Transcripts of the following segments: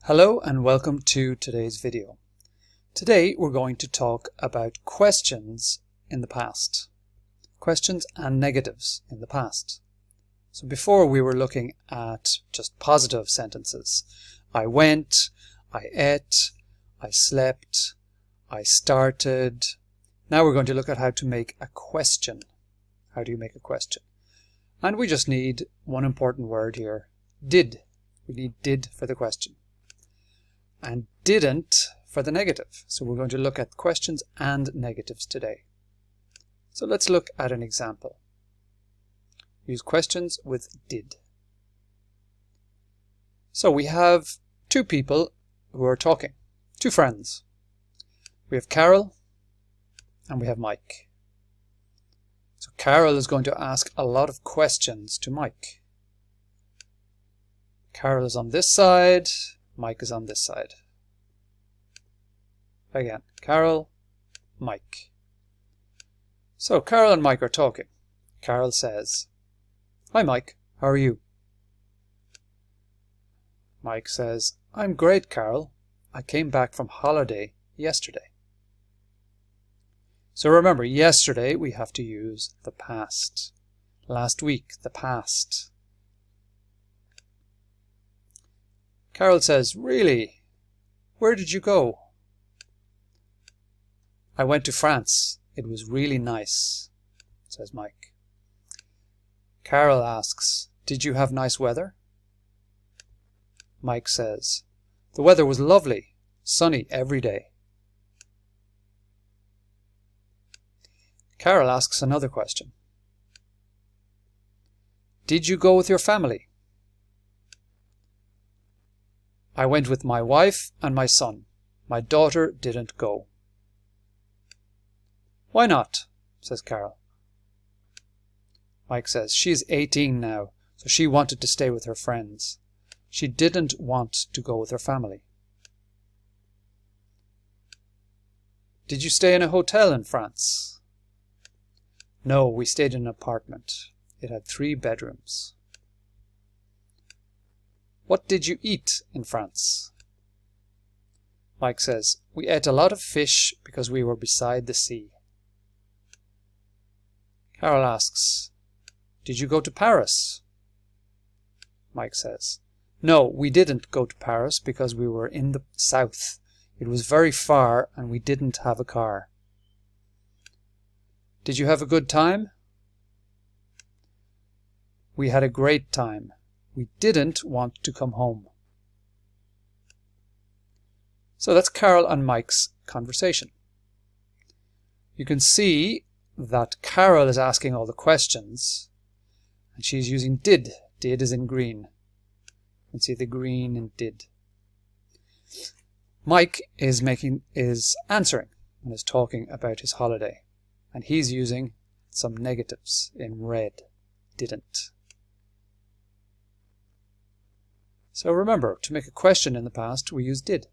Hello and welcome to today's video. Today we're going to talk about questions in the past. Questions and negatives in the past. So before we were looking at just positive sentences. I went, I ate, I slept, I started. Now we're going to look at how to make a question. How do you make a question? And we just need one important word here. Did. We need did for the question. And didn't for the negative. So we're going to look at questions and negatives today. So let's look at an example. Use questions with did. So we have two people who are talking, two friends. We have Carol and we have Mike. So Carol is going to ask a lot of questions to Mike. Carol is on this side, Mike is on this side. Again, Carol, Mike. So Carol and Mike are talking. Carol says, "Hi Mike, how are you?" Mike says, "I'm great, Carol. I came back from holiday yesterday." So remember, yesterday we have to use the past. Last week, the past. Carol says, "Really? Where did you go?" "I went to France. It was really nice," says Mike. Carol asks, "Did you have nice weather?" Mike says, "The weather was lovely, sunny every day." Carol asks another question. "Did you go with your family?" "I went with my wife and my son. My daughter didn't go." "Why not?" says Carol. Mike says, "She's 18 now, so she wanted to stay with her friends. She didn't want to go with her family." "Did you stay in a hotel in France?" "No, we stayed in an apartment. It had 3 bedrooms." "What did you eat in France?" Mike says, "We ate a lot of fish because we were beside the sea." Carol asks, "Did you go to Paris?" Mike says, "No, we didn't go to Paris because we were in the south. It was very far and we didn't have a car." "Did you have a good time?" "We had a great time. We didn't want to come home." So that's Carol and Mike's conversation. You can see that Carol is asking all the questions and she's using did. Did is in green. You can see the green in did. Mike is answering and is talking about his holiday, and he's using some negatives in red. Didn't. So remember, to make a question in the past, we use did.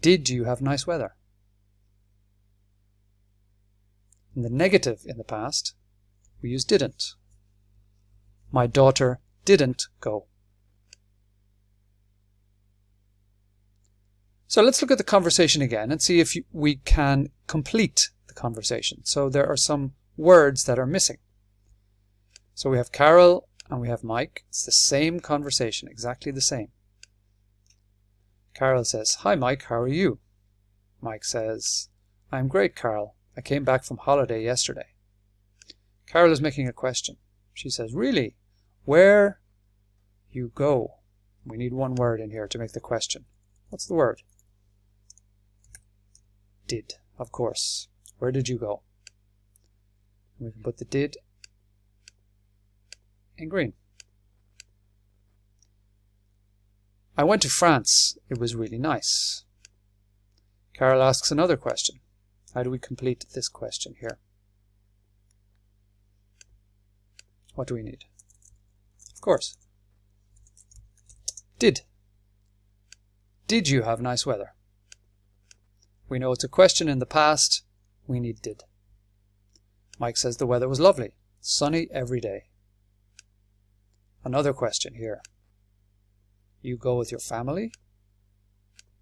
Did you have nice weather? In the negative in the past, we use didn't. My daughter didn't go. So let's look at the conversation again and see if we can complete the conversation. So there are some words that are missing. So we have Carol and we have Mike. It's the same conversation, exactly the same. Carol says, "Hi Mike, how are you?" Mike says, "I'm great, Carol. I came back from holiday yesterday." Carol is making a question. She says, "Really? Where you go?" We need one word in here to make the question. What's the word? Did, of course. Where did you go? We can put the did in green. "I went to France. It was really nice." Carol asks another question. How do we complete this question here? What do we need? Of course. Did. Did you have nice weather? We know it's a question in the past. We need did. Mike says the weather was lovely, sunny every day. Another question here. You go with your family.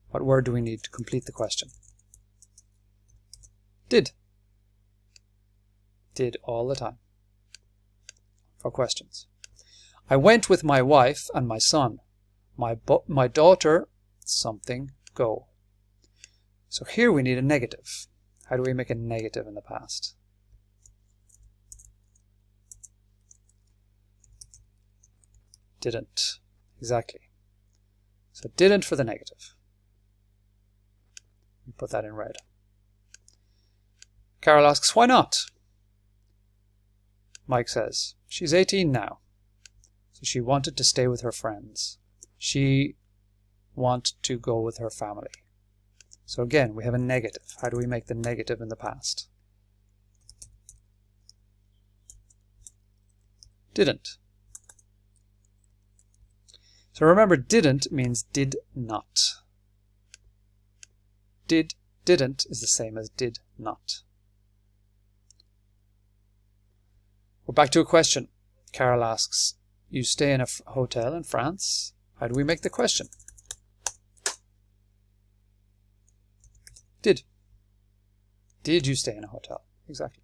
What word do we need to complete the question? Did. Did all the time. For questions. I went with my wife and my son. My daughter, something, go. So here we need a negative. How do we make a negative in the past? Didn't. Exactly. So didn't for the negative. We put that in red. Carol asks, why not? Mike says, she's 18 now. So she wanted to stay with her friends. She wanted to go with her family. So again, we have a negative. How do we make the negative in the past? Didn't. So remember, didn't means did not. Didn't is the same as did not. We're back to a question. Carol asks, you stay in a hotel in France. How do we make the question? Did. Did you stay in a hotel? Exactly.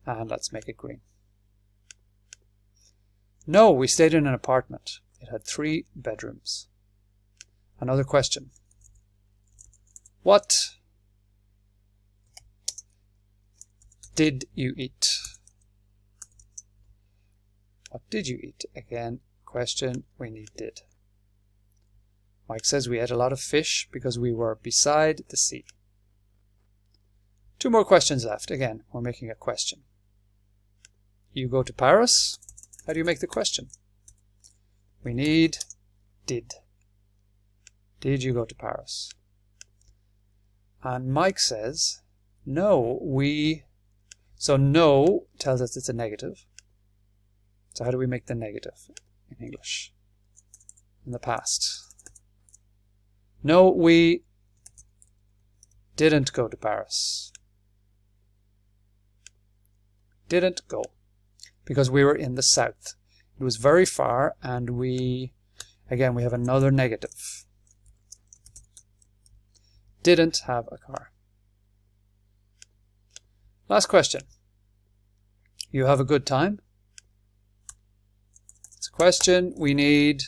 And let's make it green. No, we stayed in an apartment. It had 3 bedrooms. Another question. What did you eat? What did you eat? Again, question, we need did. Mike says we ate a lot of fish because we were beside the sea. 2 more questions left. Again, we're making a question. You go to Paris. How do you make the question? We need did. Did you go to Paris? And Mike says, no, we... So no tells us it's a negative. So how do we make the negative in English? In the past. No, we didn't go to Paris. Didn't go. Because we were in the south. It was very far, and again, we have another negative. Didn't have a car. Last question. You have a good time? It's a question. We need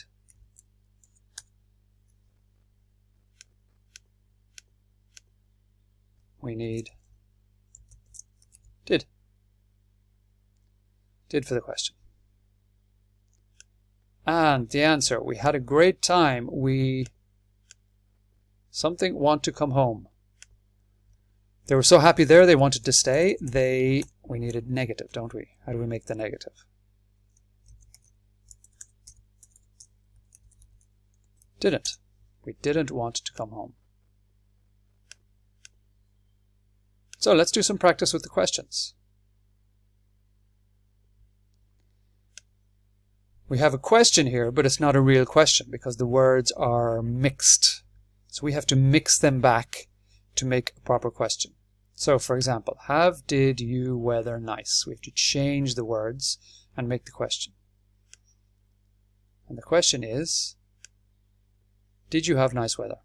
did. Did for the question. And the answer, we had a great time. Something want to come home. They were so happy there, they wanted to stay. We needed negative, don't we? How do we make the negative? Didn't. We didn't want to come home. So let's do some practice with the questions. We have a question here, but it's not a real question because the words are mixed. So we have to mix them back to make a proper question. So, for example, have, did, you, weather, nice. We have to change the words and make the question. And the question is, did you have nice weather?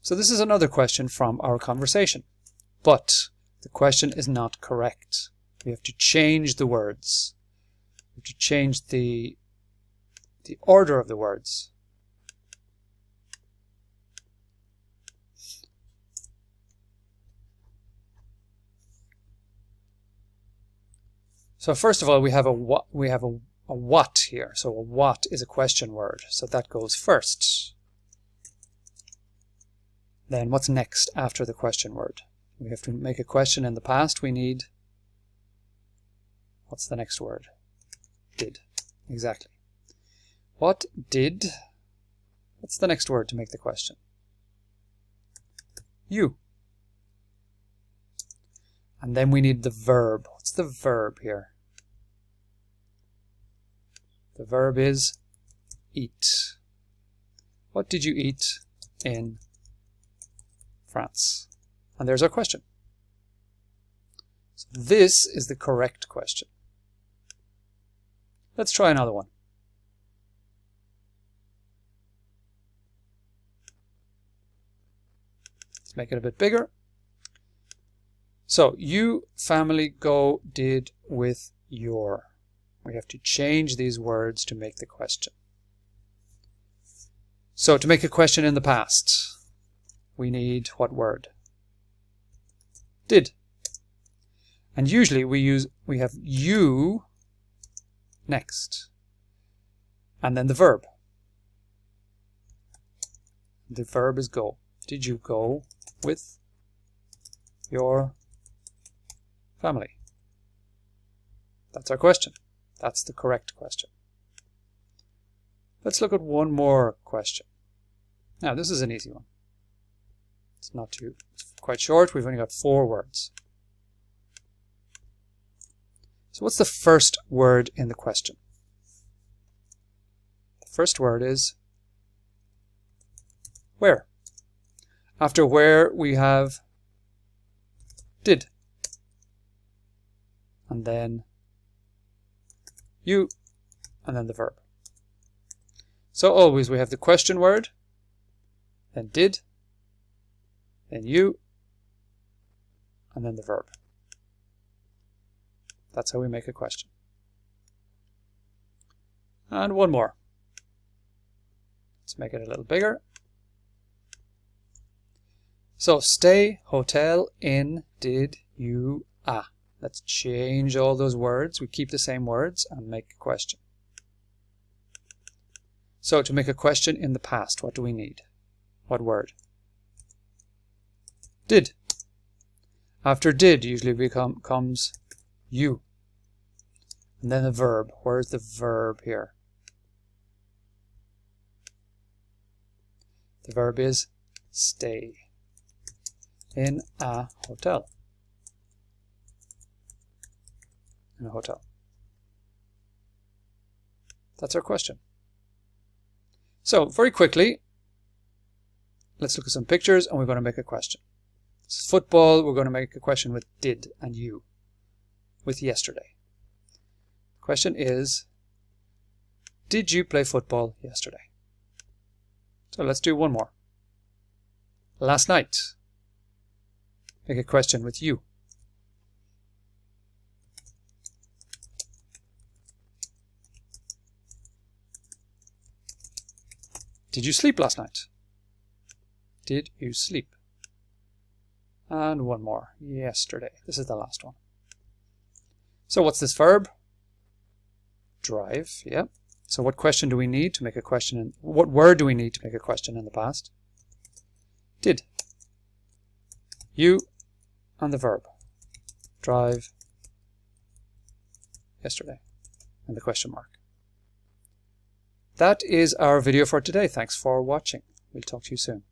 So this is another question from our conversation. But the question is not correct. We have to change the words. We have to change the order of the words. So first of all, we have a what here. So a what is a question word. So that goes first. Then what's next after the question word? We have to make a question in the past. We need, what's the next word? Did. Exactly. What did, what's the next word to make the question? You. And then we need the verb. What's the verb here? The verb is eat. What did you eat in France? And there's our question. So this is the correct question. Let's try another one. Let's make it a bit bigger. So, you family go did with your. We have to change these words to make the question. So, to make a question in the past, we need what word? Did. And usually we have you next. And then the verb. The verb is go. Did you go with your family? That's our question. That's the correct question. Let's look at one more question. Now, this is an easy one. It's quite short. We've only got 4 words. So what's the first word in the question? The first word is where. After where we have did. And then you, and then the verb. So always we have the question word, then did, then you, and then the verb. That's how we make a question. And one more. Let's make it a little bigger. So stay, hotel, in, did, you, a. Let's change all those words. We keep the same words and make a question. So to make a question in the past, what do we need? What word? Did. After did usually comes you. And then the verb. Where's the verb here? The verb is stay in a hotel. In a hotel. That's our question. So, very quickly, let's look at some pictures and we're going to make a question. This is football. We're going to make a question with did and you, with yesterday. The question is, did you play football yesterday? So let's do one more. Last night. Make a question with you. Did you sleep last night? Did you sleep? And one more. Yesterday. This is the last one. So what's this verb? Drive. Yeah. So what question do we need to make a question? What word do we need to make a question in the past? Did. You and the verb. Drive yesterday. And the question mark. That is our video for today. Thanks for watching. We'll talk to you soon.